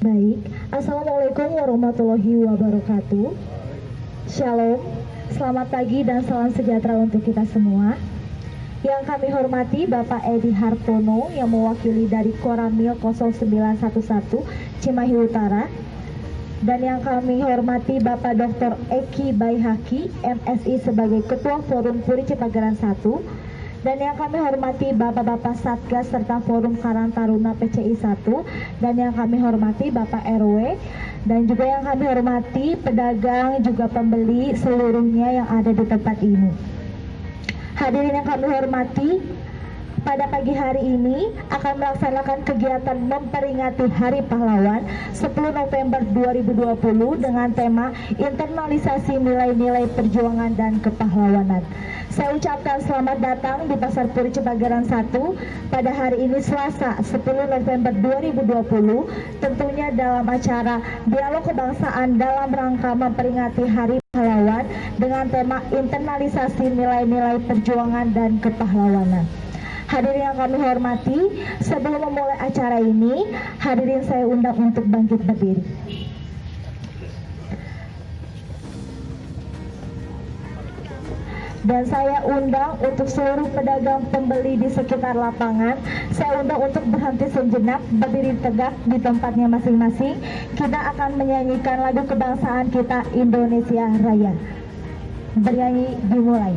Baik, Assalamualaikum warahmatullahi wabarakatuh. Shalom, selamat pagi dan salam sejahtera untuk kita semua. Yang kami hormati Bapak Edi Hartono yang mewakili dari Koramil 0911 Cimahi Utara. Dan yang kami hormati Bapak Dr. Eki Baihaki MSI sebagai Ketua Forum Puri Cipageran 1. Dan yang kami hormati Bapak-Bapak Satgas serta Forum Karang Taruna PCI 1. Dan yang kami hormati Bapak RW. Dan juga yang kami hormati pedagang juga pembeli seluruhnya yang ada di tempat ini. Hadirin yang kami hormati, pada pagi hari ini akan melaksanakan kegiatan memperingati Hari Pahlawan 10 November 2020 dengan tema internalisasi nilai-nilai perjuangan dan kepahlawanan. Saya ucapkan selamat datang di Pasar Puri Cipageran 1 pada hari ini Selasa 10 November 2020, tentunya dalam acara Dialog Kebangsaan dalam rangka memperingati Hari Pahlawan dengan tema internalisasi nilai-nilai perjuangan dan kepahlawanan. Hadirin yang kami hormati, sebelum memulai acara ini, hadirin saya undang untuk bangkit berdiri. Dan saya undang untuk seluruh pedagang pembeli di sekitar lapangan, saya undang untuk berhenti sejenak, berdiri tegak di tempatnya masing-masing. Kita akan menyanyikan lagu kebangsaan kita, Indonesia Raya. Bernyanyi dimulai.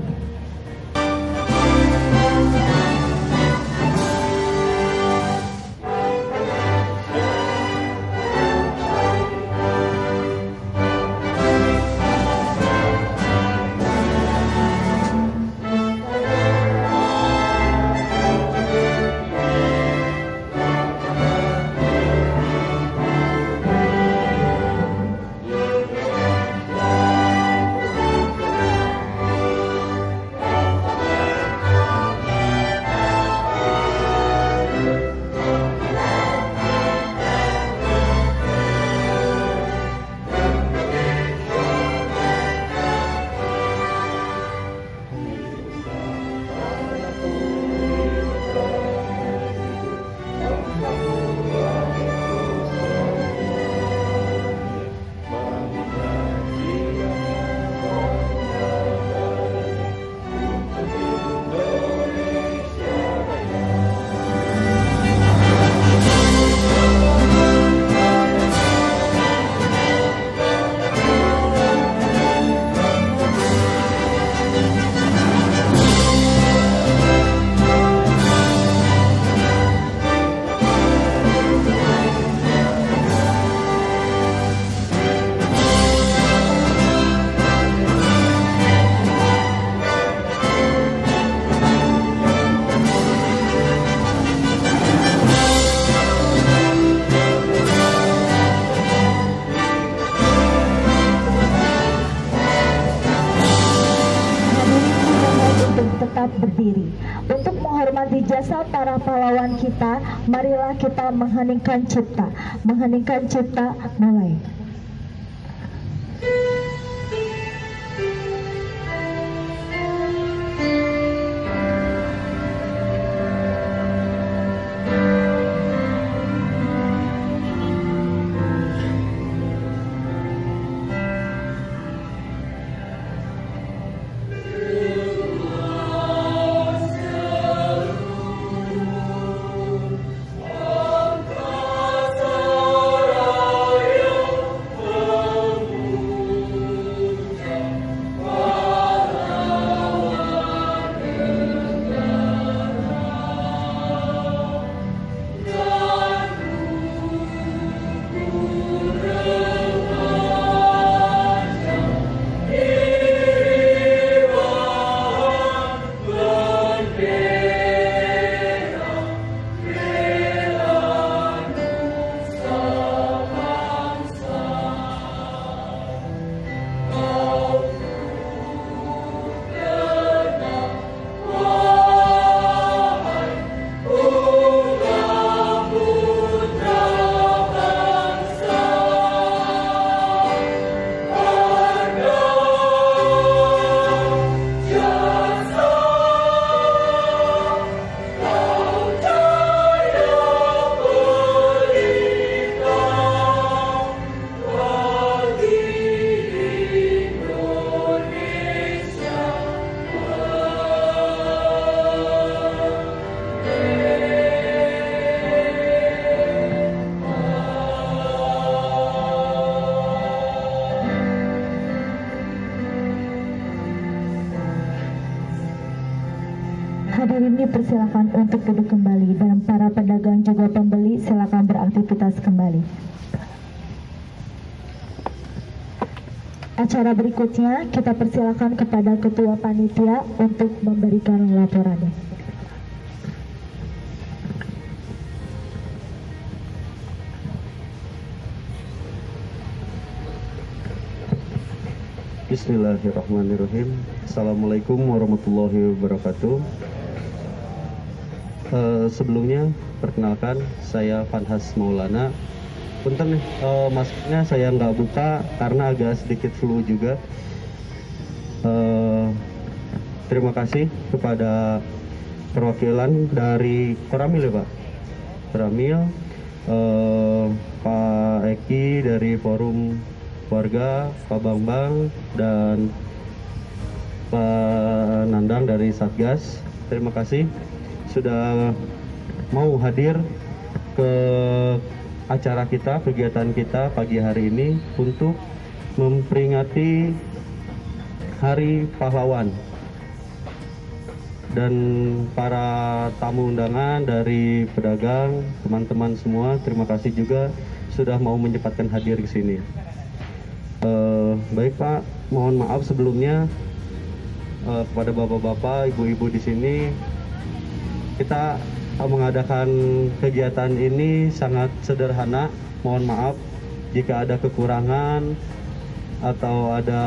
Berdiri untuk menghormati jasa para pahlawan kita. Marilah kita mengheningkan cipta. Mengheningkan cipta, mulai. kami persilakan untuk duduk kembali dan para pedagang juga pembeli silakan beraktivitas kembali. Acara berikutnya kita persilakan kepada Ketua Panitia untuk memberikan laporannya. Bismillahirrahmanirrahim. Assalamualaikum warahmatullahi wabarakatuh. Sebelumnya perkenalkan, saya Fanhas Maulana. Punten nih, maskernya saya nggak buka karena agak sedikit flu juga. Terima kasih kepada perwakilan dari Koramil ya Pak. Koramil, Pak Eki dari Forum Warga, Pak Bambang, dan Pak Nandang dari Satgas. Terima kasih sudah mau hadir ke acara kita, kegiatan kita pagi hari ini untuk memperingati Hari Pahlawan. Dan para tamu undangan dari pedagang, teman-teman semua, terima kasih juga sudah mau menyempatkan hadir ke sini. Baik Pak, mohon maaf sebelumnya kepada bapak-bapak, ibu-ibu di sini. Kita mengadakan kegiatan ini sangat sederhana. Mohon maaf jika ada kekurangan atau ada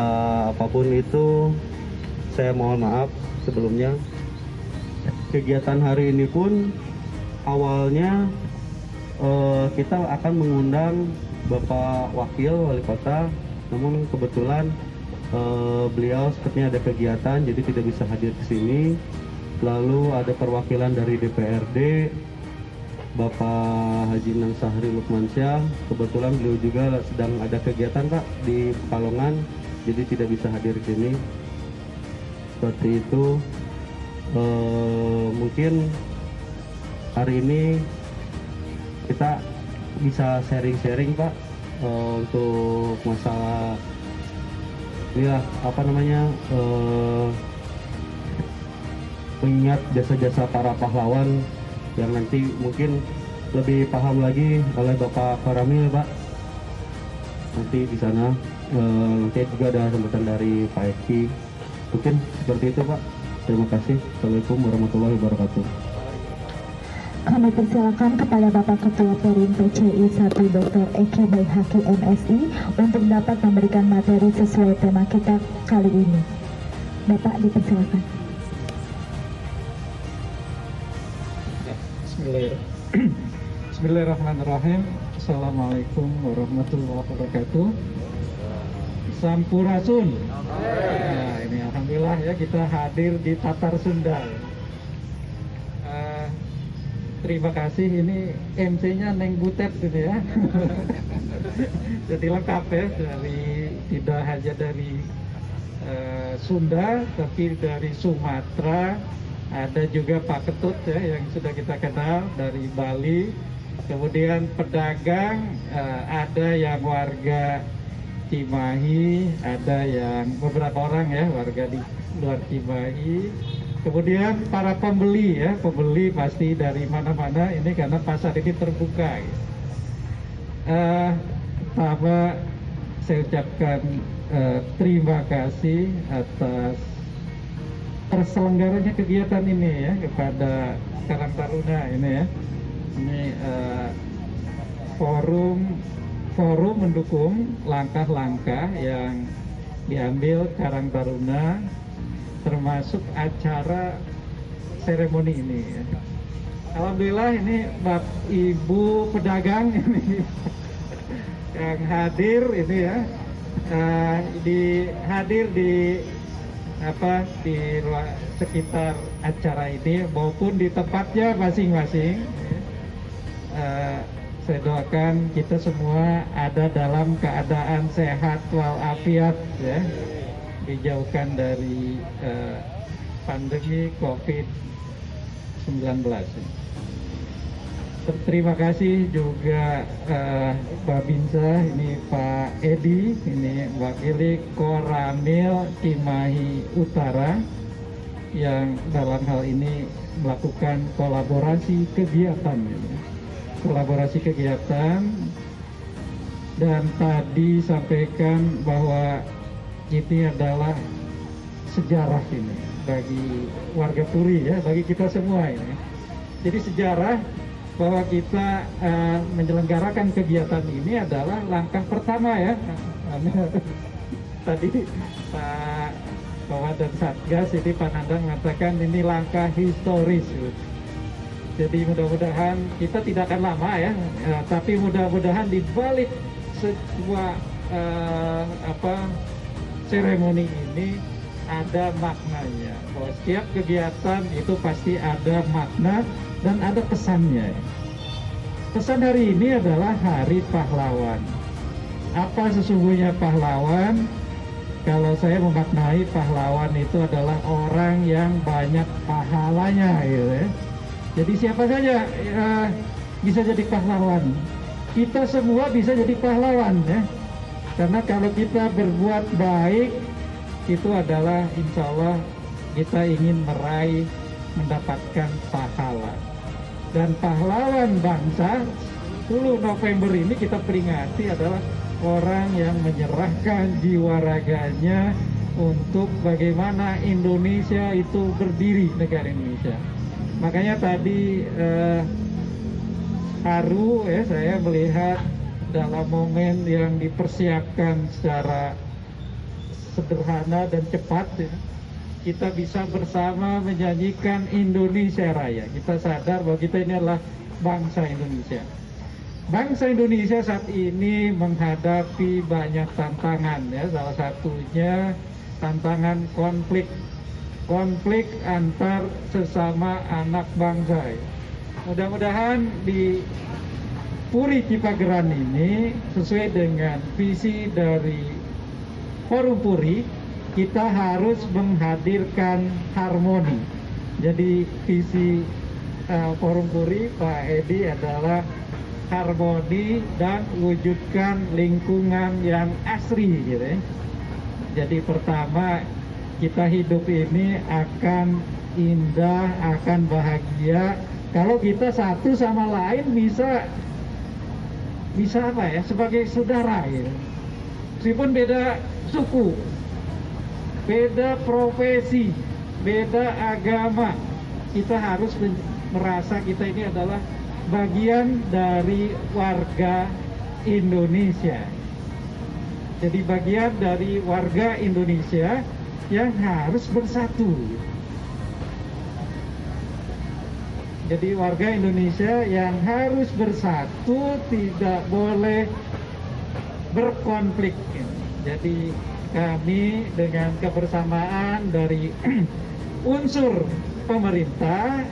apapun itu, saya mohon maaf sebelumnya. Kegiatan hari ini pun awalnya kita akan mengundang Bapak Wakil Wali Kota, namun kebetulan beliau sepertinya ada kegiatan jadi tidak bisa hadir ke sini. Lalu ada perwakilan dari DPRD, Bapak Haji Nang Sahri Lukmansyah, kebetulan beliau juga sedang ada kegiatan Pak di Pekalongan, jadi tidak bisa hadir ke sini. Seperti itu. Mungkin hari ini kita bisa sharing-sharing Pak untuk masalah ya apa namanya mengingat jasa-jasa para pahlawan yang nanti mungkin lebih paham lagi oleh Bapak Koramil Pak. Nanti di sana nanti juga ada sambutan dari Pak Eki. Mungkin seperti itu Pak. Terima kasih. Assalamualaikum warahmatullahi wabarakatuh. Kami persilakan kepada Bapak Ketua Forum PCI 1 Dr. Eki Baihaqi MSI untuk dapat memberikan materi sesuai tema kita kali ini. Bapak dipersilakan. Bismillahirrahmanirrahim. Assalamualaikum warahmatullahi wabarakatuh. Sampurasun. Nah, ini alhamdulillah ya kita hadir di Tatar Sunda. Terima kasih, ini MC-nya Neng Butet gitu ya. Jadi lengkap ya, tidak hanya dari Sunda tapi dari Sumatera. Ada juga Pak Ketut ya yang sudah kita kenal dari Bali. Kemudian pedagang, ada yang warga Cimahi, ada yang beberapa orang ya warga di luar Cimahi. Kemudian para pembeli ya, pembeli pasti dari mana-mana ini karena pasar ini terbuka. Pertama saya ucapkan terima kasih atas terselenggaranya kegiatan ini ya kepada Karang Taruna ini ya. Ini forum mendukung langkah-langkah yang diambil Karang Taruna termasuk acara seremoni ini ya. Alhamdulillah ini Bapak Ibu pedagang ini yang hadir ini ya, hadir di sekitar acara ini maupun di tempatnya masing-masing. Saya doakan kita semua ada dalam keadaan sehat walafiat ya, dijauhkan dari pandemi COVID-19. Terima kasih juga Babinsa, ini Pak Edi, ini wakili Koramil Cimahi Utara. yang dalam hal ini melakukan kolaborasi kegiatan, dan tadi sampaikan bahwa ini adalah sejarah ini bagi warga Puri ya, bagi kita semua ini. Jadi sejarah bahwa kita menyelenggarakan kegiatan ini adalah langkah pertama ya. Tadi Pak Kawat dan Satgas ini Pak Nandang mengatakan ini langkah historis. Jadi mudah-mudahan kita tidak akan lama ya, tapi mudah-mudahan di balik sebuah seremoni ini ada maknanya. Bahwa setiap kegiatan itu pasti ada makna dan ada pesannya. Pesan hari ini adalah Hari Pahlawan. Apa sesungguhnya pahlawan? Kalau saya memaknai pahlawan itu adalah orang yang banyak pahalanya, gitu ya. Jadi siapa saja bisa jadi pahlawan. Kita semua bisa jadi pahlawan ya. Karena kalau kita berbuat baik, itu adalah insya Allah kita ingin meraih mendapatkan pahala. Dan pahlawan bangsa 10 November ini kita peringati adalah orang yang menyerahkan jiwa raganya untuk bagaimana Indonesia itu berdiri, negara Indonesia. Makanya tadi haru ya saya melihat dalam momen yang dipersiapkan secara sederhana dan cepat ya, kita bisa bersama menyanyikan Indonesia Raya. Kita sadar bahwa kita ini adalah bangsa Indonesia. Bangsa Indonesia saat ini menghadapi banyak tantangan ya, salah satunya tantangan konflik antar sesama anak bangsa. Mudah-mudahan di Puri Cipageran ini sesuai dengan visi dari Forum Puri, kita harus menghadirkan harmoni. Jadi visi Forum Puri Pak Edi adalah harmoni dan wujudkan lingkungan yang asri gitu ya. Jadi pertama, kita hidup ini akan indah, akan bahagia kalau kita satu sama lain bisa apa ya, sebagai saudara ya. Meskipun beda suku, beda profesi, beda agama, kita harus merasa kita ini adalah bagian dari warga Indonesia. Jadi bagian dari warga Indonesia yang harus bersatu. Jadi warga Indonesia yang harus bersatu, tidak boleh berkonflik. Jadi kami dengan kebersamaan dari unsur pemerintah,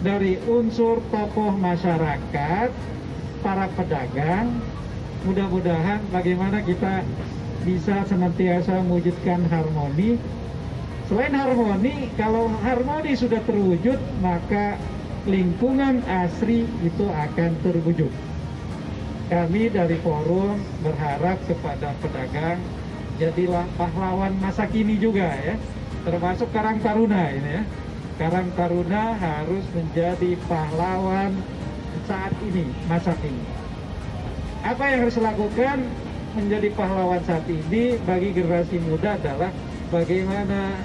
dari unsur tokoh masyarakat, para pedagang, mudah-mudahan bagaimana kita bisa senantiasa mewujudkan harmoni. Selain harmoni, kalau harmoni sudah terwujud, maka lingkungan asri itu akan terwujud. Kami dari forum berharap kepada pedagang, jadilah pahlawan masa kini juga ya, termasuk Karang Taruna ini ya. Karang Taruna harus menjadi pahlawan saat ini, masa kini. Apa yang harus dilakukan menjadi pahlawan saat ini bagi generasi muda adalah bagaimana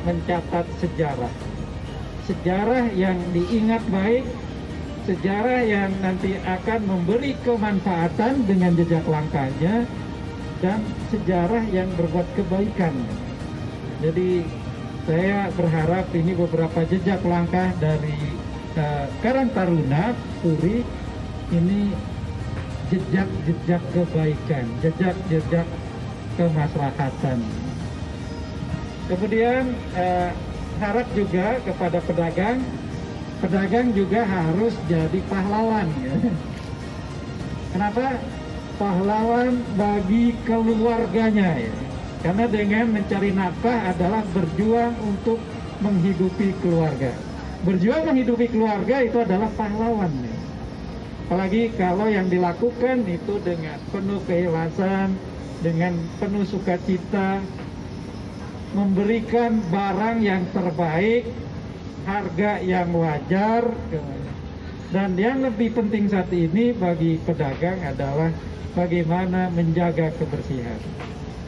mencatat sejarah. Sejarah yang diingat baik, sejarah yang nanti akan memberi kemanfaatan dengan jejak langkahnya, dan sejarah yang berbuat kebaikan. Jadi saya berharap ini beberapa jejak langkah dari Karang Taruna Puri ini jejak kebaikan, jejak kemaslahatan. Kemudian harap juga kepada pedagang juga harus jadi pahlawan ya. Kenapa? Pahlawan bagi keluarganya ya. Karena dengan mencari nafkah adalah berjuang untuk menghidupi keluarga. Berjuang menghidupi keluarga itu adalah pahlawan ya. Apalagi kalau yang dilakukan itu dengan penuh keikhlasan, dengan penuh sukacita, memberikan barang yang terbaik, harga yang wajar, dan yang lebih penting saat ini bagi pedagang adalah bagaimana menjaga kebersihan.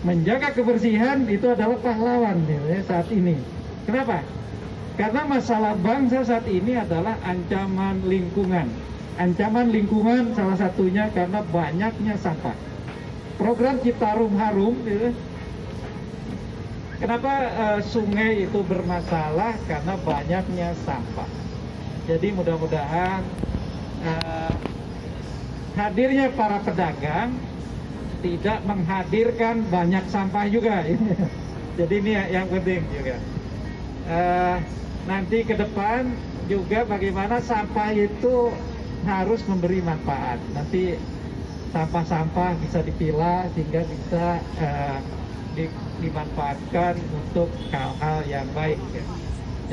Menjaga kebersihan itu adalah pahlawan ya, saat ini. Kenapa? Karena masalah bangsa saat ini adalah ancaman lingkungan. Ancaman lingkungan salah satunya karena banyaknya sampah. Program Citarum Harum, ya, kenapa sungai itu bermasalah? Karena banyaknya sampah. Jadi mudah-mudahan hadirnya para pedagang tidak menghadirkan banyak sampah juga. Jadi ini yang penting juga. Nanti ke depan juga bagaimana sampah itu harus memberi manfaat. Nanti sampah-sampah bisa dipilah sehingga bisa dimanfaatkan untuk hal-hal yang baik. Ya.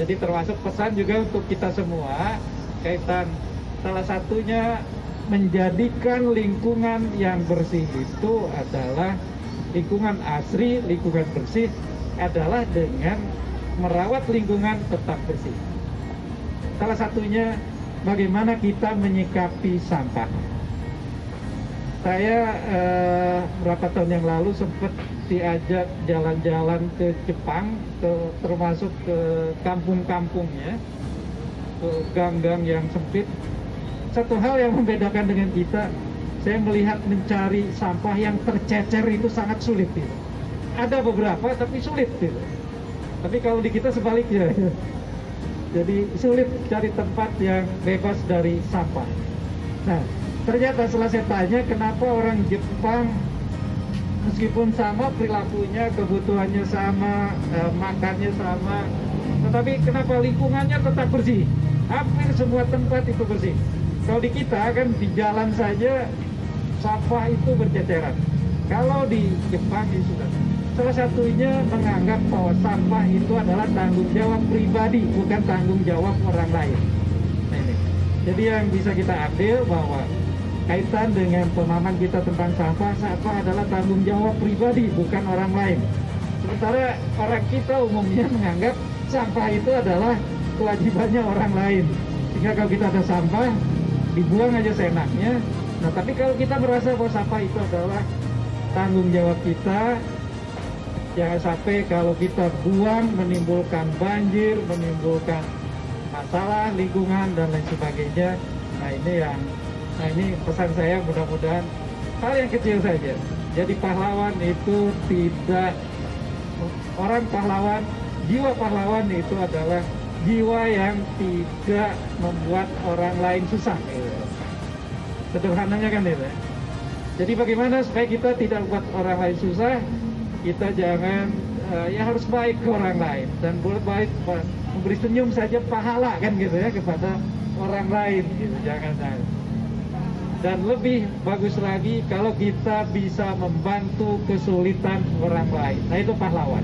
Jadi termasuk pesan juga untuk kita semua kaitan salah satunya menjadikan lingkungan yang bersih itu adalah lingkungan asri, lingkungan bersih adalah dengan merawat lingkungan tetap bersih. Salah satunya bagaimana kita menyikapi sampah. Saya berapa tahun yang lalu sempat diajak jalan-jalan ke Jepang, termasuk ke kampung-kampungnya, ke gang-gang yang sempit. Satu hal yang membedakan dengan kita, saya melihat mencari sampah yang tercecer itu sangat sulit. Gitu. Ada beberapa tapi sulit. Gitu. Tapi kalau di kita sebaliknya, jadi sulit cari tempat yang bebas dari sampah. Nah, ternyata setelah saya tanya kenapa orang Jepang meskipun sama perilakunya, kebutuhannya sama, makannya sama, tetapi kenapa lingkungannya tetap bersih? Hampir semua tempat itu bersih. Kalau di kita kan di jalan saja sampah itu berceceran. Kalau di Jepang itu sudah. Salah satunya menganggap bahwa sampah itu adalah tanggung jawab pribadi, bukan tanggung jawab orang lain. Nah, ini. Jadi yang bisa kita ambil bahwa kaitan dengan pemahaman kita tentang sampah, sampah adalah tanggung jawab pribadi, bukan orang lain. Sementara orang kita umumnya menganggap sampah itu adalah kewajibannya orang lain. Sehingga kalau kita ada sampah, dibuang aja seenaknya. Nah, tapi kalau kita merasa bahwa sampah itu adalah tanggung jawab kita, jangan sampai kalau kita buang menimbulkan banjir, menimbulkan masalah lingkungan dan lain sebagainya. Nah ini pesan saya, mudah-mudahan hal yang kecil saja. Jadi pahlawan itu tidak, orang pahlawan, jiwa pahlawan itu adalah jiwa yang tidak membuat orang lain susah. Sederhananya kan itu. Jadi bagaimana supaya kita tidak membuat orang lain susah? Kita jangan ya harus baik ke orang lain dan boleh baik memberi senyum saja pahala kan gitu ya kepada orang lain gitu. Jangan. Dan lebih bagus lagi kalau kita bisa membantu kesulitan orang lain. Nah itu pahlawan.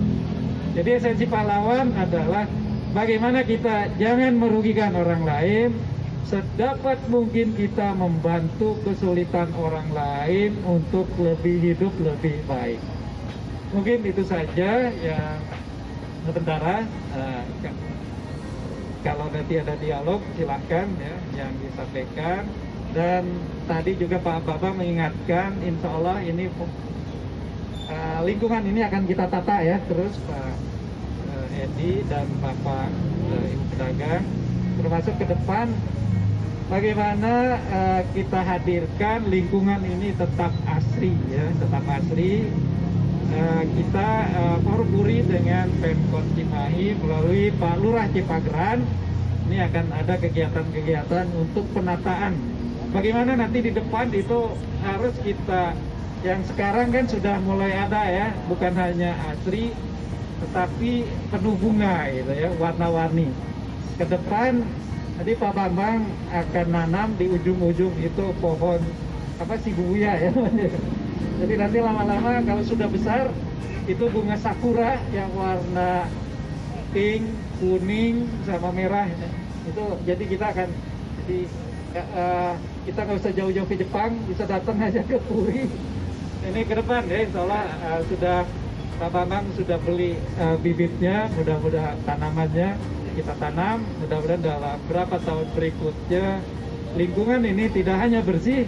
Jadi esensi pahlawan adalah bagaimana kita jangan merugikan orang lain, sedapat mungkin kita membantu kesulitan orang lain untuk lebih hidup lebih baik. Mungkin itu saja yang sementara. Kalau nanti ada dialog silahkan ya yang disampaikan. Dan tadi juga Pak Bapak mengingatkan, insya Allah ini lingkungan ini akan kita tata ya terus Pak Edi dan Bapak Ibu pedagang, termasuk ke depan bagaimana kita hadirkan lingkungan ini tetap asri ya, tetap asri. Kita korupuri dengan Pemkot Cimahi melalui Pak Lurah Cipageran. Ini akan ada kegiatan-kegiatan untuk penataan. Bagaimana nanti di depan itu harus kita, yang sekarang kan sudah mulai ada ya, bukan hanya asri, tetapi penuh bunga gitu ya, warna-warni. Ke depan, tadi Pak Bambang akan nanam di ujung-ujung itu pohon apa sih buya ya. Jadi nanti lama-lama kalau sudah besar itu bunga sakura yang warna pink, kuning sama merah itu. Jadi kita akan kita nggak usah jauh-jauh ke Jepang, bisa datang aja ke Puri. Ini ke depan ya, insya Allah sudah Pak Bambang sudah beli bibitnya, mudah-mudahan tanamannya kita tanam, mudah-mudahan dalam beberapa tahun berikutnya lingkungan ini tidak hanya bersih,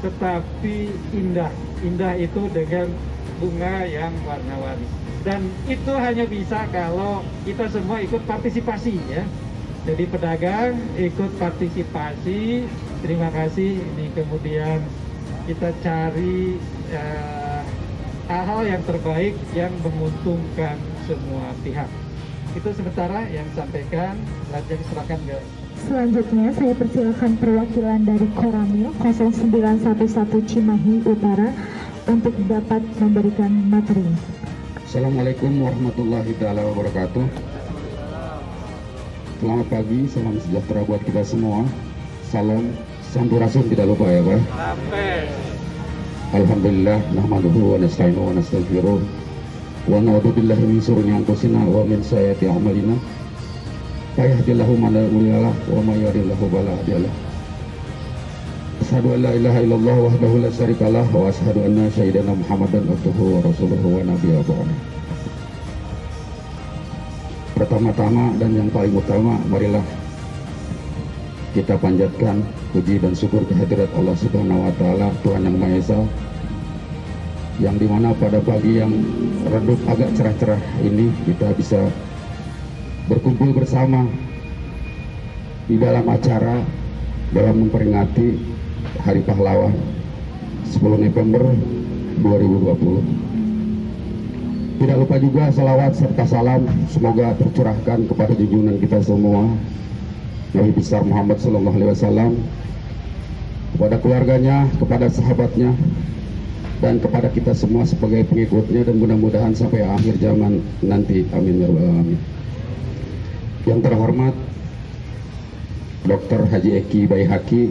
tetapi indah. Indah itu dengan bunga yang warna-warni. Dan itu hanya bisa kalau kita semua ikut partisipasi ya. Jadi pedagang ikut partisipasi. Terima kasih. Ini kemudian kita cari hal-hal yang terbaik yang menguntungkan semua pihak. Itu sementara yang sampaikan. Lanjut silakan ke. Selanjutnya saya persilakan perwakilan dari Koramil 0911 Cimahi Utara untuk dapat memberikan materi. Assalamualaikum warahmatullahi wabarakatuh. Selamat pagi, salam sejahtera buat kita semua. Salam sampurasun tidak lupa ya Pak. Alhamdulillah, nahmaduhu wa nasta'inuhu wa nastaghfiruh wa na'udzu billahi min shururi anfusina wa min sayyiati a'malina. Yahdihillahu man la mudilla lahu wa may yudlilhu fala hadiya lahu. Asyhadu an la ilaha illallah wahdahu la syarika lah wa asyhadu anna sayyidina Muhammadan abduhu wa rasuluhu wa nabiyyu ba'd. Pertama-tama dan yang paling utama, marilah kita panjatkan puji dan syukur kehadirat Allah Subhanahu wa taala, Tuhan yang Maha Esa, yang dimana pada pagi yang redup agak cerah-cerah ini kita bisa berkumpul bersama di dalam acara dalam memperingati Hari Pahlawan 10 November 2020. Tidak lupa juga salawat serta salam semoga tercurahkan kepada junjungan kita semua Nabi besar Muhammad SAW, kepada keluarganya, kepada sahabatnya, dan kepada kita semua sebagai pengikutnya, dan mudah-mudahan sampai akhir zaman nanti. Amin ya rabbal alamin. Yang terhormat Dr. Haji Eki Baihaqi,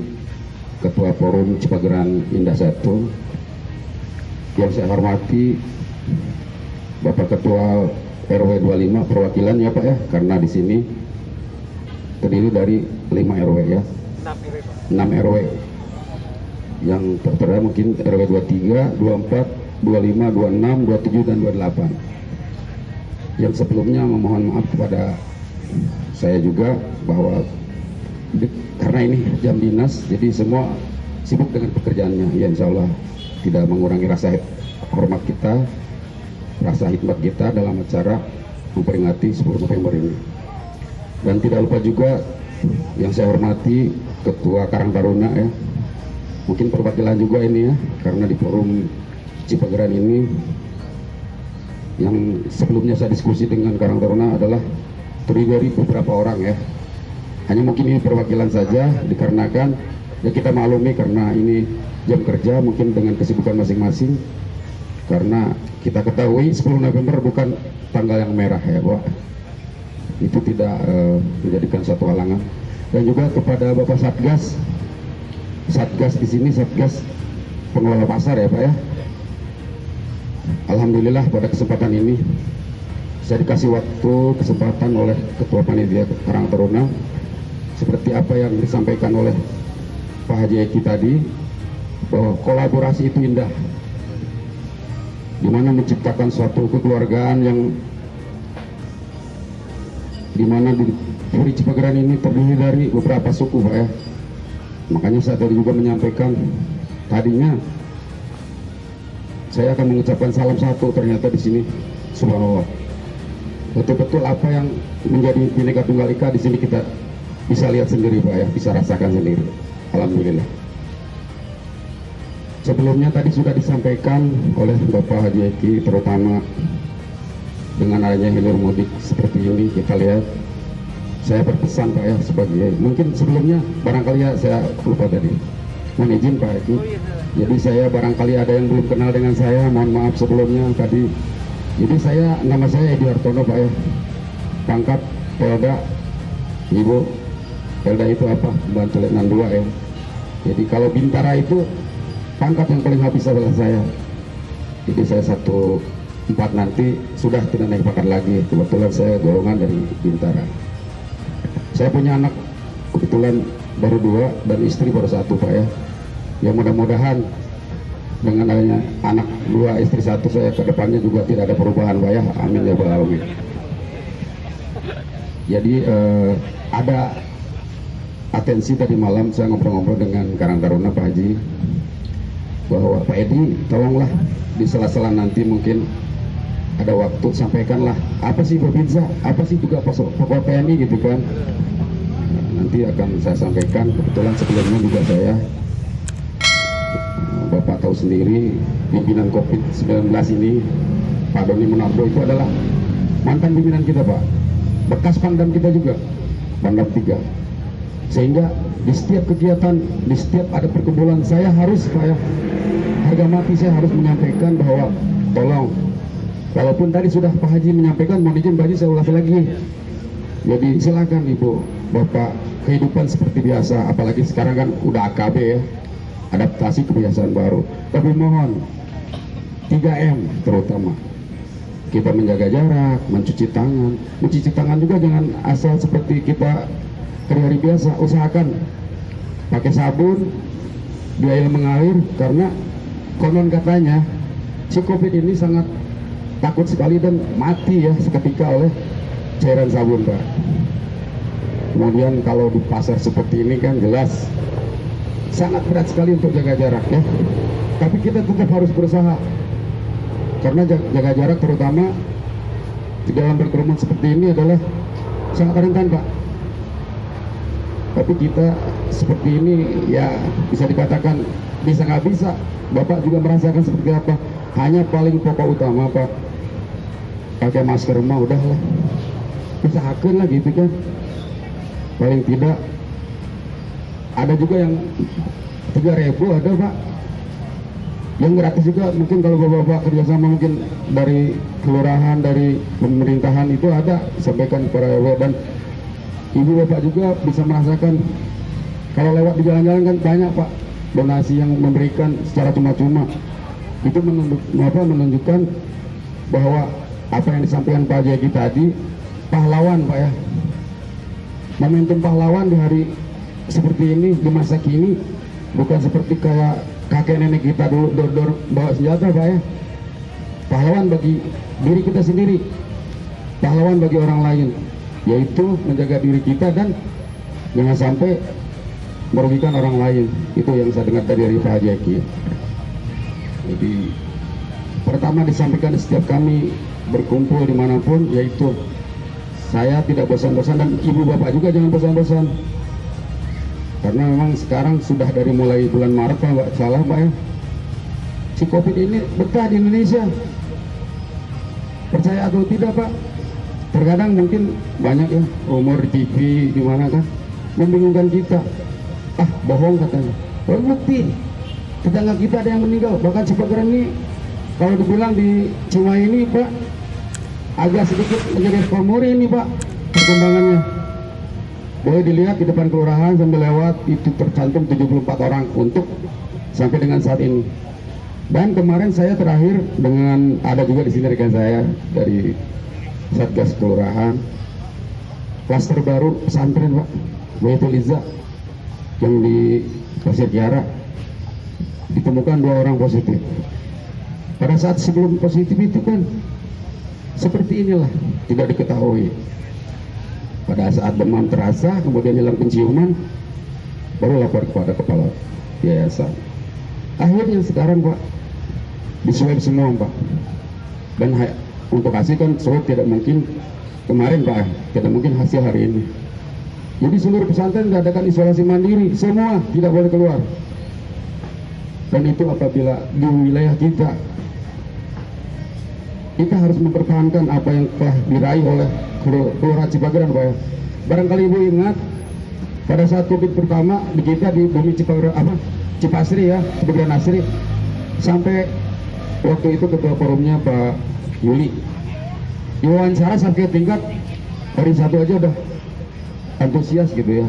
Ketua Forum Cipageran Indah Satu. Yang saya hormati Bapak Ketua RW 25 perwakilan ya Pak ya, karena di sini terdiri dari 5 RW ya, 6 RW yang tertera mungkin RW 23, 24, 25, 26, 27 dan 28. Yang sebelumnya memohon maaf kepada saya juga bahwa karena ini jam dinas, jadi semua sibuk dengan pekerjaannya. Ya insya Allah tidak mengurangi rasa hormat kita, rasa hikmat kita dalam acara memperingati 10 November ini. Dan tidak lupa juga yang saya hormati Ketua Karang Taruna ya, mungkin perwakilan juga ini ya, karena di forum Cipageran ini yang sebelumnya saya diskusi dengan Karang Taruna adalah terdiri dari beberapa orang ya. Hanya mungkin ini perwakilan saja dikarenakan ya kita maklumi karena ini jam kerja mungkin dengan kesibukan masing-masing, karena kita ketahui 10 November bukan tanggal yang merah ya Pak, itu tidak menjadikan satu halangan. Dan juga kepada Bapak Satgas di sini, Satgas pengelola pasar ya Pak ya, alhamdulillah pada kesempatan ini saya dikasih waktu kesempatan oleh Ketua Panitia Karang Taruna, seperti apa yang disampaikan oleh Pak Haji Eki tadi, bahwa kolaborasi itu indah, dimana menciptakan suatu kekeluargaan yang dimana di Puri Cipageran ini terdiri dari beberapa suku Pak ya. Makanya saya tadi juga menyampaikan, tadinya saya akan mengucapkan salam satu, ternyata di sini subhanallah betul-betul apa yang menjadi Bhinneka Tunggal Ika di sini kita bisa lihat sendiri Pak ya, bisa rasakan sendiri. Alhamdulillah. Sebelumnya tadi sudah disampaikan oleh Bapak Haji Eki, terutama dengan adanya hilir mudik seperti ini, kita lihat, saya berpesan Pak ya, sebagai mungkin sebelumnya barangkali ya saya lupa tadi, mohon izin Pak Eki, jadi saya barangkali ada yang belum kenal dengan saya, mohon maaf sebelumnya tadi. Jadi nama saya Edi Hartono Pak ya, pangkat Pelda. Ibu, Pelda itu apa? Bantu Letnan 2 ya. Jadi kalau Bintara itu pangkat yang paling habis adalah saya. Jadi saya 14 nanti sudah tidak naik pangkat lagi. Kebetulan saya golongan dari Bintara. Saya punya anak kebetulan baru 2 dan istri baru 1 Pak ya. Yang mudah-mudahan dengan adanya anak 2 istri 1 saya ke depannya juga tidak ada perubahan Pak ya, amin ya Rabbal alamin. Jadi ada atensi tadi malam saya ngobrol-ngobrol dengan Karang Taruna Pak Haji bahwa Pak Edi tolonglah di sela-sela nanti mungkin ada waktu sampaikanlah apa sih Babinsa, apa sih juga pokok PMI gitu kan. Nanti akan saya sampaikan. Kebetulan sebelumnya juga saya, Bapak tahu sendiri, pimpinan COVID-19 ini Pak Doni Monardo itu adalah mantan pimpinan kita Pak, bekas Pangdam kita juga, Pangdam 3. Sehingga di setiap kegiatan, di setiap ada perkumpulan saya harus Pak ya, harga mati saya harus menyampaikan bahwa tolong, walaupun tadi sudah Pak Haji menyampaikan, mohon izin Pak Haji saya ulangi lagi. Jadi silakan Ibu Bapak, kehidupan seperti biasa, apalagi sekarang kan udah AKB ya, adaptasi kebiasaan baru. Tapi mohon 3M terutama, kita menjaga jarak, mencuci tangan juga jangan asal seperti kita hari-hari biasa. Usahakan pakai sabun, di air mengalir, karena konon katanya si COVID ini sangat takut sekali dan mati ya seketika oleh cairan sabun Pak. Kemudian kalau di pasar seperti ini kan jelas sangat berat sekali untuk jaga jarak ya. Tapi kita tetap harus berusaha, karena jaga jarak terutama di dalam berkerumun seperti ini adalah sangat rentan Pak. Tapi kita seperti ini ya bisa dikatakan bisa nggak bisa. Bapak juga merasakan seperti apa. Hanya paling pokok utama Pak, pakai masker mah udahlah, usahakan lah gitu kan. Paling tidak ada juga yang 3.000 ada Pak, yang gratis juga. Mungkin kalau Bapak kerjasama mungkin dari kelurahan, dari pemerintahan itu ada, sampaikan para RW. Dan Ibu Bapak juga bisa merasakan kalau lewat di jalan-jalan kan banyak Pak donasi yang memberikan secara cuma-cuma. Itu menunjukkan bahwa apa yang disampaikan Pak Jeki tadi, pahlawan Pak ya. Momentum pahlawan di hari seperti ini, di masa kini, bukan seperti kayak kakek nenek kita dulu dor-dor bawa senjata Pak ya. Pahlawan bagi diri kita sendiri, pahlawan bagi orang lain, yaitu menjaga diri kita dan jangan sampai merugikan orang lain. Itu yang saya dengar dari Pak Jeki. Jadi pertama disampaikan setiap kami berkumpul dimanapun, yaitu saya tidak bosan-bosan, dan Ibu Bapak juga jangan bosan-bosan, karena memang sekarang sudah dari mulai bulan Maret Pak, nggak salah Pak ya, si COVID ini betah di Indonesia. Percaya atau tidak Pak, terkadang mungkin banyak ya rumor di TV di mana kan membingungkan kita. Bohong katanya, bukti tetangga kita ada yang meninggal. Bahkan Cipageran ini kalau dibilang di Cimahi ini Pak agak sedikit menjadi formuri ini Pak perkembangannya. Boleh dilihat di depan kelurahan sambil lewat itu tercantum 74 orang untuk sampai dengan saat ini. Dan kemarin saya terakhir dengan ada juga di sini rekan saya dari Satgas Kelurahan, klaster baru pesantren Pak, Baitul Izzah yang di Pasir Kiara, ditemukan 2 orang positif. Pada saat sebelum positif itu kan seperti inilah, tidak diketahui. Pada saat demam terasa, kemudian hilang penciuman, baru lapor kepada kepala yayasan. Akhirnya sekarang Pak diswab semua Pak, dan untuk hasil kan swab tidak mungkin kemarin Pak, tidak mungkin hasil hari ini. Jadi seluruh pesantren diadakan isolasi mandiri, semua tidak boleh keluar. Dan itu apabila di wilayah kita harus mempertahankan apa yang telah diraih oleh Kelurahan Cipageran Pak ya. Barangkali Ibu ingat pada saat COVID pertama di kita di bumi Cipasri ya, Cipageran Asri, sampai waktu itu ketua forumnya Pak Yuli diwawancara sampai tingkat hari 1 aja udah antusias gitu ya,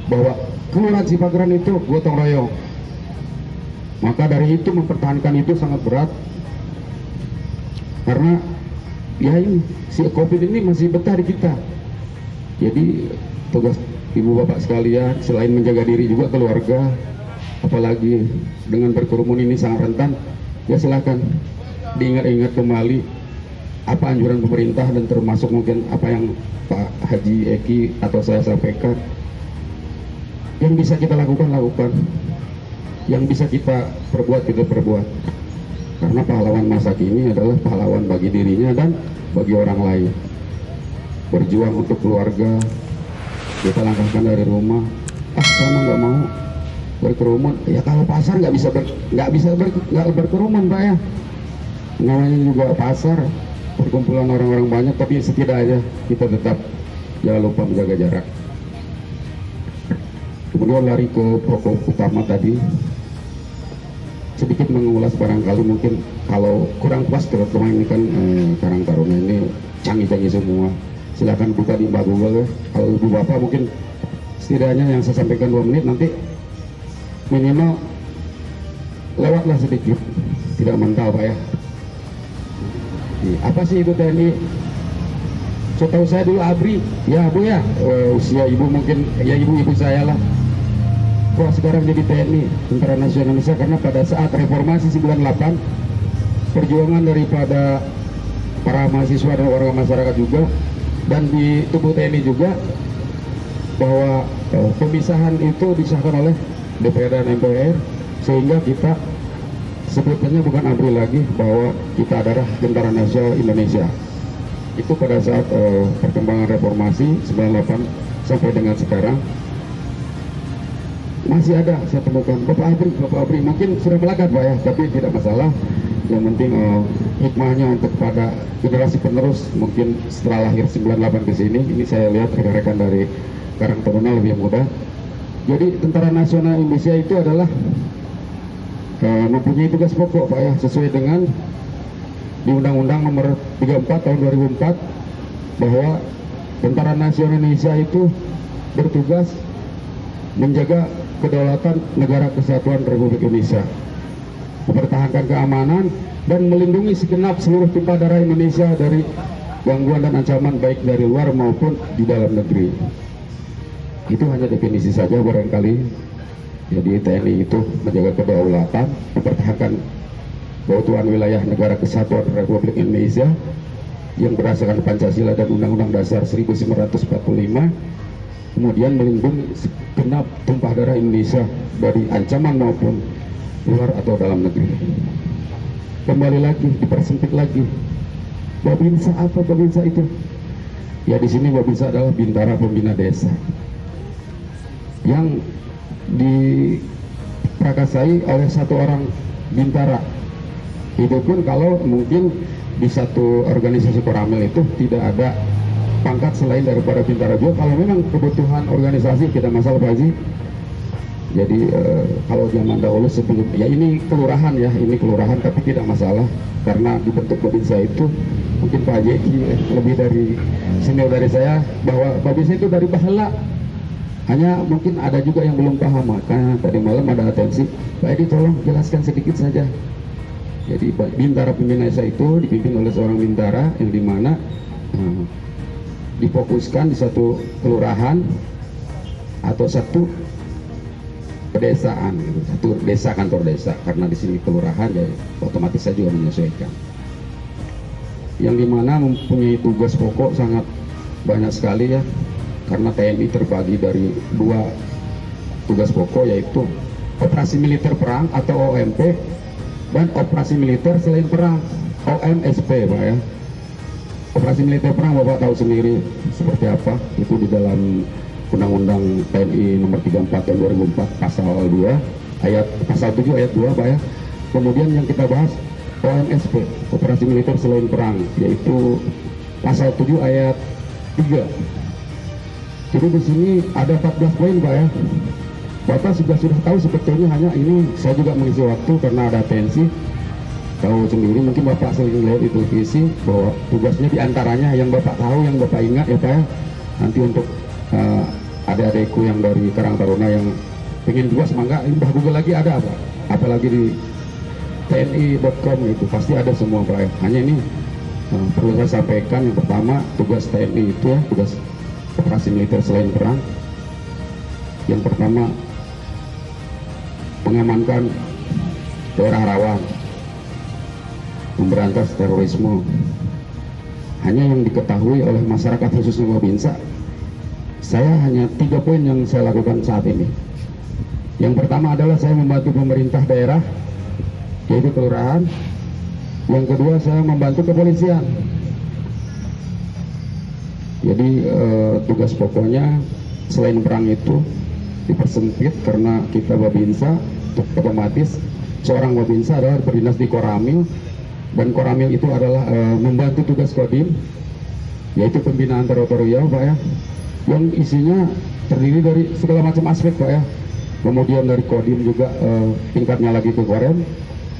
bahwa Kelurahan Cipageran itu gotong royong. Maka dari itu mempertahankan itu sangat berat, karena ya ini si COVID ini masih betah di kita. Jadi tugas Ibu Bapak sekalian selain menjaga diri juga keluarga, apalagi dengan berkerumun ini sangat rentan, ya silakan diingat-ingat kembali apa anjuran pemerintah dan termasuk mungkin apa yang Pak Haji Eki atau saya sampaikan. Yang bisa kita lakukan, yang bisa kita perbuat, kita perbuat. Karena pahlawan masa kini adalah pahlawan bagi dirinya dan bagi orang lain. Berjuang untuk keluarga, kita langkahkan dari rumah. Sama nggak mau berkerumun. Ya kalau pasar nggak bisa berkerumun, Pak ya. Namanya juga pasar, perkumpulan orang-orang banyak, tapi setidaknya kita tetap jangan lupa menjaga jarak. Kemudian lari ke pokok utama tadi, sedikit mengulas barangkali mungkin kalau kurang pas teman-teman ini kan Karang Taruna ini canggih-canggih semua. Silahkan buka di Mbak Google ya. Kalau ibu bapak mungkin setidaknya yang saya sampaikan 2 menit, nanti minimal lewatlah sedikit, tidak mental Pak ya. Apa sih itu TNI? Setahu saya dulu ABRI, ya Bu ya, usia ibu mungkin ya ibu-ibu saya lah. Wah sekarang jadi TNI, Tentara Nasional Indonesia, karena pada saat reformasi 98 perjuangan daripada para mahasiswa dan warga masyarakat juga, dan di tubuh TNI juga, bahwa pemisahan itu disahkan oleh DPR dan MPR, sehingga kita sebutannya bukan ABRI lagi, bahwa kita adalah Tentara Nasional Indonesia. Itu pada saat perkembangan reformasi 98 sampai dengan sekarang masih ada saya temukan Bapak ABRI mungkin sudah melekat Pak ya, tapi tidak masalah. Yang penting hikmahnya untuk pada generasi penerus, mungkin setelah lahir 98 ke sini, ini saya lihat rekan-rekan dari Karang Taruna lebih muda. Jadi Tentara Nasional Indonesia itu adalah mempunyai tugas pokok Pak ya, sesuai dengan di Undang-Undang Nomor 34 Tahun 2004, bahwa Tentara Nasional Indonesia itu bertugas menjaga kedaulatan Negara Kesatuan Republik Indonesia, mempertahankan keamanan dan melindungi segenap seluruh tumpah darah Indonesia dari gangguan dan ancaman baik dari luar maupun di dalam negeri. Itu hanya definisi saja barangkali. Jadi TNI itu menjaga kedaulatan, mempertahankan keutuhan wilayah Negara Kesatuan Republik Indonesia yang berdasarkan Pancasila dan Undang-Undang Dasar 1945, kemudian melindungi segenap tumpah darah Indonesia dari ancaman maupun luar atau dalam negeri. Kembali lagi, dipersempit lagi. Babinsa apa Babinsa itu? Ya di sini Babinsa adalah Bintara Pembina Desa yang diprakasai oleh satu orang bintara. Itu pun kalau mungkin di satu organisasi Koramil itu tidak ada pangkat selain daripada bintara juga. Kalau memang kebutuhan organisasi tidak masalah Pak Haji. Jadi kalau zaman dahulu sebelum ya ini kelurahan ya, ini kelurahan, tapi tidak masalah karena dibentuk Babinsa itu mungkin Pak Haji lebih dari senior dari saya, bahwa Babinsa itu dari bahala. Hanya mungkin ada juga yang belum paham, makanya tadi malam ada atensi Pak Edi tolong jelaskan sedikit saja. Jadi Bintara Pembina Desa itu dipimpin oleh seorang bintara yang dimana difokuskan di satu kelurahan atau satu pedesaan, gitu. Satu desa, kantor desa, karena di sini kelurahan ya otomatis saya juga menyesuaikan. Yang dimana mempunyai tugas pokok sangat banyak sekali ya, karena TNI terbagi dari 2 tugas pokok, yaitu operasi militer perang atau OMP dan operasi militer selain perang OMSP Pak ya. Operasi militer perang Bapak tahu sendiri seperti apa, itu di dalam Undang-Undang TNI Nomor 34 Tahun 2004 Pasal 2 ayat Pasal 7 ayat 2 Pak ya. Kemudian yang kita bahas OMSP, operasi militer selain perang, yaitu Pasal 7 ayat 3. Jadi di sini ada 14 poin Pak ya. Bapak sudah tahu sebetulnya, hanya ini saya juga mengisi waktu karena ada atensi. Tahu sendiri, mungkin Bapak sering lihat di televisi bahwa tugasnya diantaranya yang Bapak tahu, yang Bapak ingat ya Pak ya. Nanti untuk adik-adikku yang dari Karang Taruna yang pengen tugas, mangga ini Mbah Google lagi ada apa? Apalagi di tni.com itu pasti ada semua Pak ya. Hanya ini perlu saya sampaikan, yang pertama tugas TNI itu ya, tugas operasi militer selain perang. Yang pertama mengamankan daerah rawan, memberantas terorisme. Hanya yang diketahui oleh masyarakat khususnya Babinsa, saya hanya 3 poin yang saya lakukan saat ini. Yang pertama adalah saya membantu pemerintah daerah, yaitu kelurahan. Yang kedua saya membantu kepolisian. Jadi tugas pokoknya selain perang itu dipersempit karena kita Babinsa, otomatis seorang Babinsa adalah berdinas di Koramil, dan Koramil itu adalah membantu tugas Kodim, yaitu pembinaan teritorial Pak ya, yang isinya terdiri dari segala macam aspek Pak ya. Kemudian dari Kodim juga tingkatnya lagi ke Korem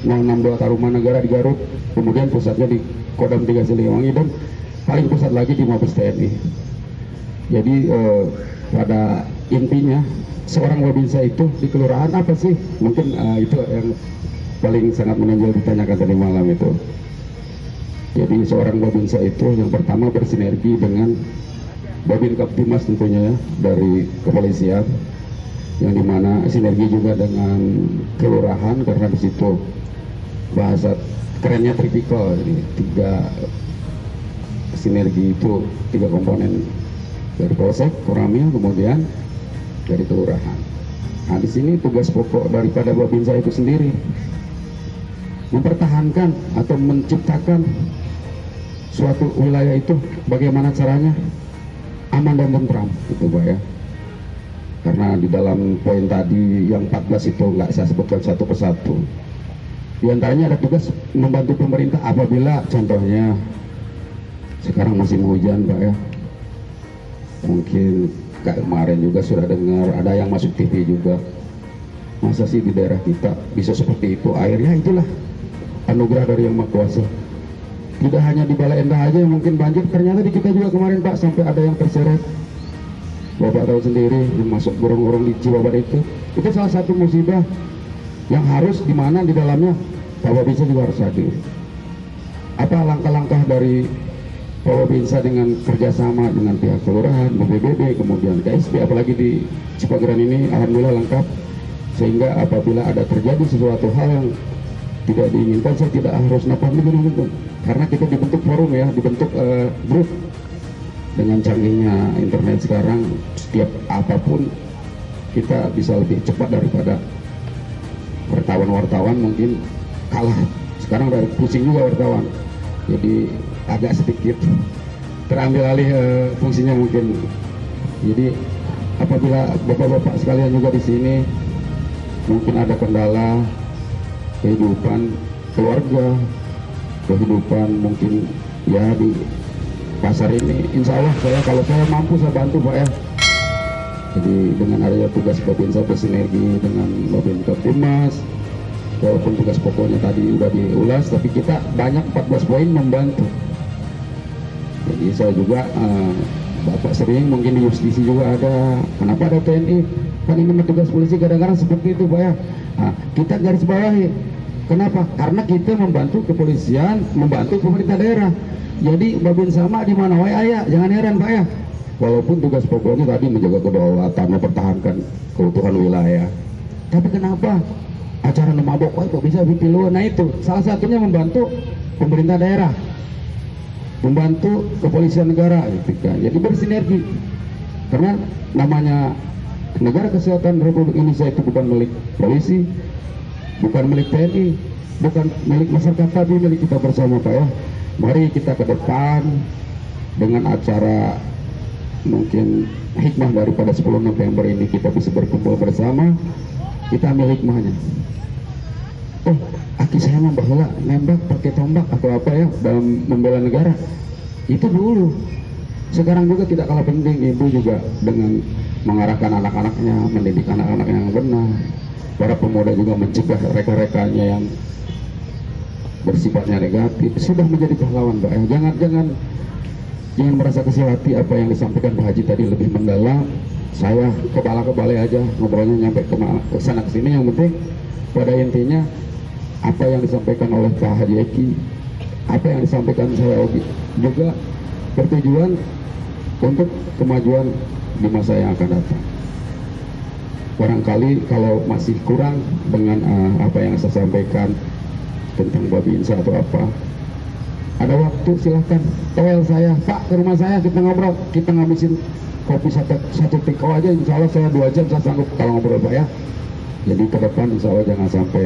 062 Tarumanegara di Garut, kemudian pusatnya di Kodam 3 Siliwangi, dan paling pusat lagi di Mabes TNI. Jadi pada intinya seorang Babinsa itu di kelurahan apa sih? Mungkin itu yang paling sangat menonjol ditanyakan tadi malam itu. Jadi seorang Babinsa itu yang pertama bersinergi dengan Babin Kaptimas tentunya ya, dari kepolisian, yang dimana sinergi juga dengan kelurahan karena di situ bahasa kerennya tripikal. Jadi 3 sinergi itu, 3 komponen dari Polsek, Koramil, kemudian dari kelurahan. Nah di sini tugas pokok daripada Babinsa itu sendiri mempertahankan atau menciptakan suatu wilayah itu bagaimana caranya aman dan tentram, itu Pak ya. Karena di dalam poin tadi yang 14 itu nggak saya sebutkan satu persatu. Di antaranya ada tugas membantu pemerintah apabila contohnya sekarang musim hujan Pak ya. Mungkin kayak kemarin juga sudah dengar ada yang masuk TV juga. Masa sih di daerah kita bisa seperti itu airnya? Itulah anugerah dari Yang Maha Kuasa. Tidak hanya di Bale Endah aja yang mungkin banjir, ternyata di kita juga kemarin Pak sampai ada yang terseret. Bapak tahu sendiri yang masuk gorong-gorong di Cibabat itu salah satu musibah yang harus di mana di dalamnya Pak Babinsa juga harus hadir. Apa langkah-langkah dari Pak Babinsa dengan kerjasama dengan pihak kelurahan, BPBD, kemudian KSP, apalagi di Cipageran ini alhamdulillah lengkap, sehingga apabila ada terjadi sesuatu hal yang tidak diinginkan, saya tidak harus napam gitu, karena kita dibentuk forum ya, dibentuk grup. Dengan canggihnya internet sekarang, setiap apapun kita bisa lebih cepat daripada wartawan mungkin kalah. Sekarang udah pusing juga wartawan, jadi agak sedikit terambil alih fungsinya mungkin. Jadi apabila bapak-bapak sekalian juga di sini mungkin ada kendala kehidupan keluarga, kehidupan mungkin ya di pasar ini, insya Allah kalau saya mampu saya bantu Pak ya. Jadi dengan adanya tugas Babinsa bersinergi dengan Babin Kaptimas, walaupun tugas pokoknya tadi udah diulas, tapi kita banyak 14 poin membantu. Jadi saya juga Bapak sering mungkin di justisi juga ada, kenapa ada TNI? Kan ini tugas polisi kadang-kadang seperti itu Pak ya. Nah, kita garis bawahi. Kenapa? Karena kita membantu kepolisian, membantu pemerintah daerah. Jadi Babinsa sama di mana wae aya, jangan heran Pak ya. Walaupun tugas pokoknya tadi menjaga kedaulatan, mempertahankan keutuhan wilayah. Tapi kenapa acara mabok wae kok bisa dipilu? Nah itu salah satunya membantu pemerintah daerah, membantu kepolisian negara gitu kan. Jadi bersinergi. Karena namanya negara kesehatan Republik Indonesia itu bukan milik polisi, bukan milik TNI, bukan milik masyarakat, tapi milik kita bersama Pak ya. Mari kita ke depan dengan acara mungkin hikmah daripada 10 November ini, kita bisa berkumpul bersama, kita ambil hikmahnya. Oh, aki saya mah bahwa nembak pakai tombak atau apa ya dalam membela negara. Itu dulu. Sekarang juga tidak kalah penting, ibu juga dengan mengarahkan anak-anaknya, mendidik anak-anaknya yang benar. Para pemuda juga mencegah reka-rekanya yang bersifatnya negatif, sudah menjadi pahlawan Pak. Jangan merasa kecil hati apa yang disampaikan Pak Haji tadi lebih mendalam. Saya kebalik aja ngobrolnya nyampe ke sana kesini. Yang penting pada intinya apa yang disampaikan oleh Pak Haji Eki, apa yang disampaikan saya juga bertujuan untuk kemajuan di masa yang akan datang. barangkali kalau masih kurang dengan apa yang saya sampaikan tentang Babinsa atau apa, ada waktu silahkan toel saya, Pak, ke rumah saya, kita ngobrol, kita ngabisin kopi satu tiko aja, insya Allah saya 2 jam saya sanggup kalau ngobrol Pak ya. Jadi ke depan insya Allah jangan sampai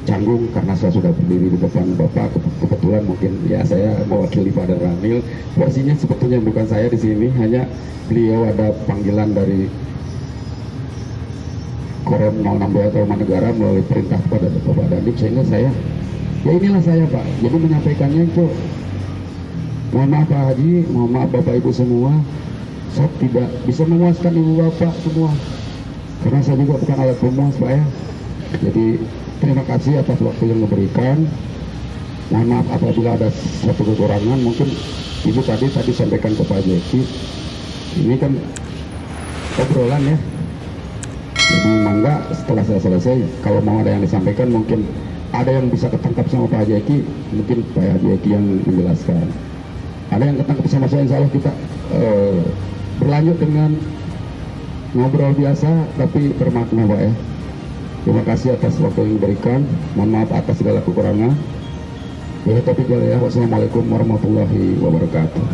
canggung karena saya sudah berdiri di depan Bapak. Kebetulan mungkin ya saya mewakili Pak Ramil. Porsinya sebetulnya bukan saya di sini, hanya beliau ada panggilan dari Korem 062 Taruman Negara melalui perintah kepada Bapak Dandim, sehingga saya ya inilah saya Pak. Jadi menyampaikannya itu mohon maaf Pak Haji, mohon maaf Bapak Ibu semua, saya tidak bisa memuaskan Ibu Bapak semua karena saya juga bukan alat pemuas Pak ya. Jadi terima kasih atas waktu yang diberikan. Mohon maaf apabila ada suatu kekurangan. Mungkin Ibu tadi sampaikan ke Pak Jeki, ini kan obrolan ya. Jadi mangga setelah saya selesai, kalau mau ada yang disampaikan, mungkin ada yang bisa ketangkap sama Pak Jeki, mungkin Pak Jeki yang menjelaskan. Ada yang ketangkap sama saya, insya Allah kita berlanjut dengan ngobrol biasa tapi bermakna Pak ya. Terima kasih atas waktu yang diberikan. Mohon maaf atas segala kekurangan. Wassalamualaikum warahmatullahi wabarakatuh.